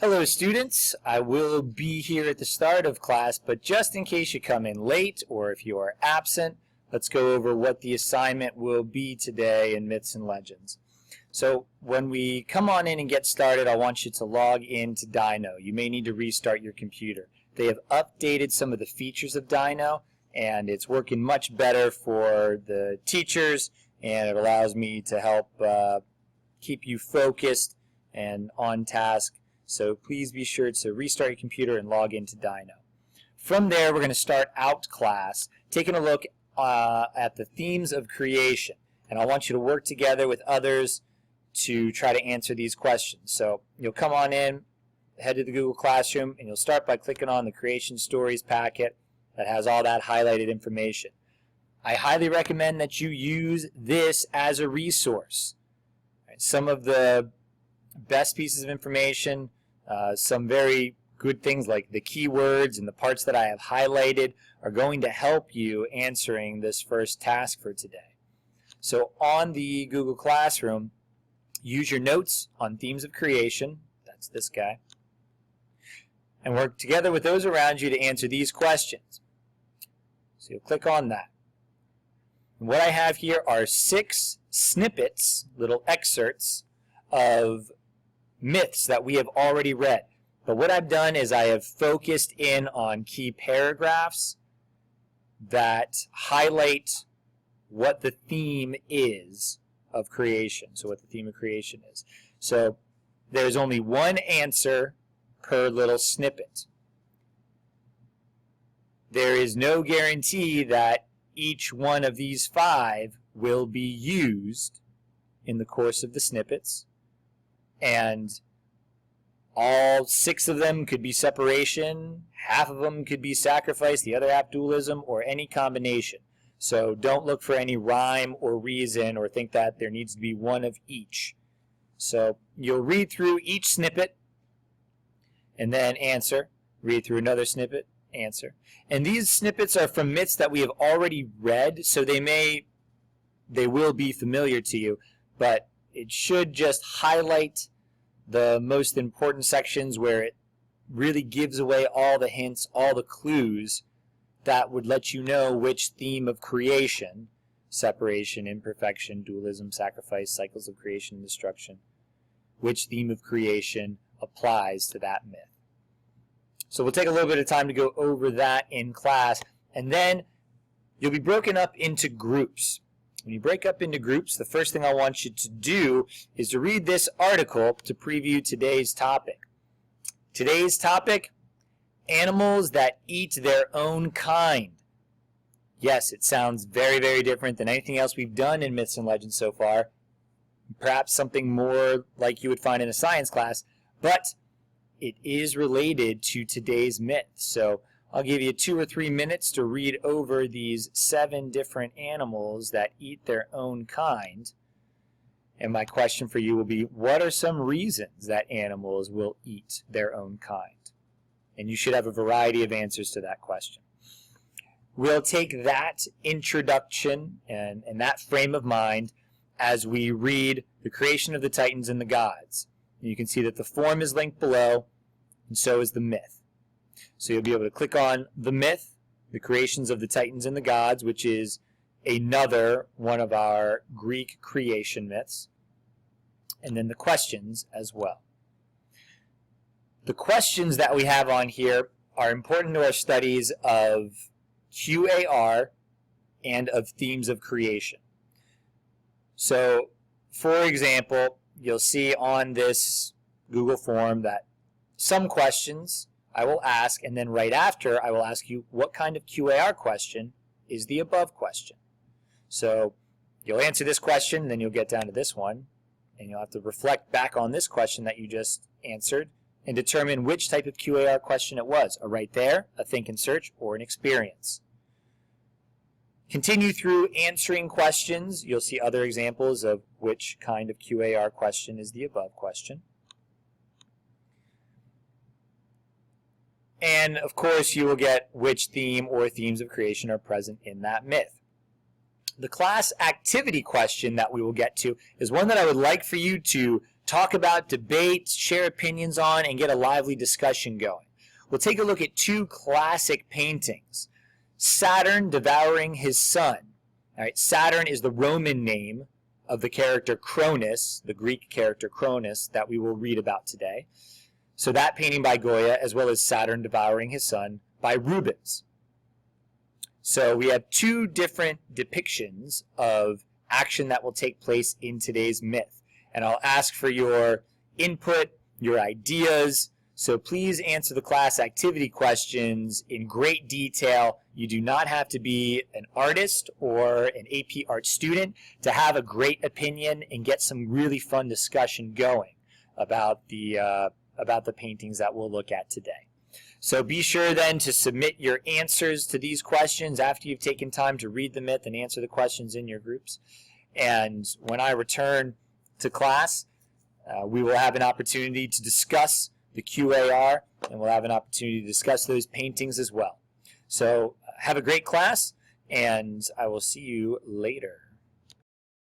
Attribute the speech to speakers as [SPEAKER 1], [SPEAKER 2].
[SPEAKER 1] Hello students, I will be here at the start of class, but just in case you come in late or if you are absent, let's go over what the assignment will be today in Myths and Legends. So when we come on in and get started, I want you to log into Dino. You may need to restart your computer. They have updated some of the features of Dino, and it's working much better for the teachers, and it allows me to help keep you focused and on task. So please be sure to restart your computer and log into Dino. From there, we're going to start out class, taking a look at the themes of creation. And I want you to work together with others to try to answer these questions. So you'll come on in, head to the Google Classroom, and you'll start by clicking on the Creation Stories packet that has all that highlighted information. I highly recommend that you use this as a resource. Some of the best pieces of information, some very good things like the keywords and the parts that I have highlighted are going to help you answering this first task for today. So on the Google Classroom, use your notes on themes of creation, that's this guy, and work together with those around you to answer these questions. So you'll click on that. And what I have here are 6 snippets, little excerpts of myths that we have already read. But what I've done is I have focused in on key paragraphs that highlight what the theme is of creation. So what the theme of creation is. So there's only one answer per little snippet. There is no guarantee that each one of these 5 will be used in the course of the snippets. And all 6 of them could be separation, half of them could be sacrifice, the other half dualism, or any combination. So don't look for any rhyme or reason or think that there needs to be one of each. So you'll read through each snippet and then answer. Read through another snippet, answer. And these snippets are from myths that we have already read, so they will be familiar to you, but it should just highlight the most important sections where it really gives away all the hints, all the clues that would let you know which theme of creation, separation, imperfection, dualism, sacrifice, cycles of creation and destruction, which theme of creation applies to that myth. So we'll take a little bit of time to go over that in class, and then you'll be broken up into groups. When you break up into groups, the first thing I want you to do is to read this article to preview today's topic. Today's topic, animals that eat their own kind. Yes, it sounds very, very different than anything else we've done in Myths and Legends so far. Perhaps something more like you would find in a science class, but it is related to today's myth. So I'll give you 2 or 3 minutes to read over these 7 different animals that eat their own kind. And my question for you will be, what are some reasons that animals will eat their own kind? And you should have a variety of answers to that question. We'll take that introduction and that frame of mind as we read The Creation of the Titans and the Gods. And you can see that the form is linked below, and so is the myth. So you'll be able to click on the myth, the creations of the Titans and the Gods, which is another one of our Greek creation myths, and then the questions as well. The questions that we have on here are important to our studies of QAR and of themes of creation. So, for example, you'll see on this Google form that some questions I will ask, and then right after I will ask you what kind of QAR question is the above question. So you'll answer this question, then you'll get down to this one, and you'll have to reflect back on this question that you just answered and determine which type of QAR question it was, a right there, a think and search, or an experience. Continue through answering questions. You'll see other examples of which kind of QAR question is the above question. And, of course, you will get which theme or themes of creation are present in that myth. The class activity question that we will get to is one that I would like for you to talk about, debate, share opinions on, and get a lively discussion going. We'll take a look at two classic paintings. Saturn devouring his son. All right, Saturn is the Roman name of the character Cronus, the Greek character Cronus that we will read about today. So that painting by Goya, as well as Saturn devouring his son by Rubens. So we have two different depictions of action that will take place in today's myth. And I'll ask for your input, your ideas. So please answer the class activity questions in great detail. You do not have to be an artist or an AP art student to have a great opinion and get some really fun discussion going about the paintings that we'll look at today. So be sure then to submit your answers to these questions after you've taken time to read the myth and answer the questions in your groups. And when I return to class, we will have an opportunity to discuss the QAR, and we'll have an opportunity to discuss those paintings as well. So have a great class, and I will see you later.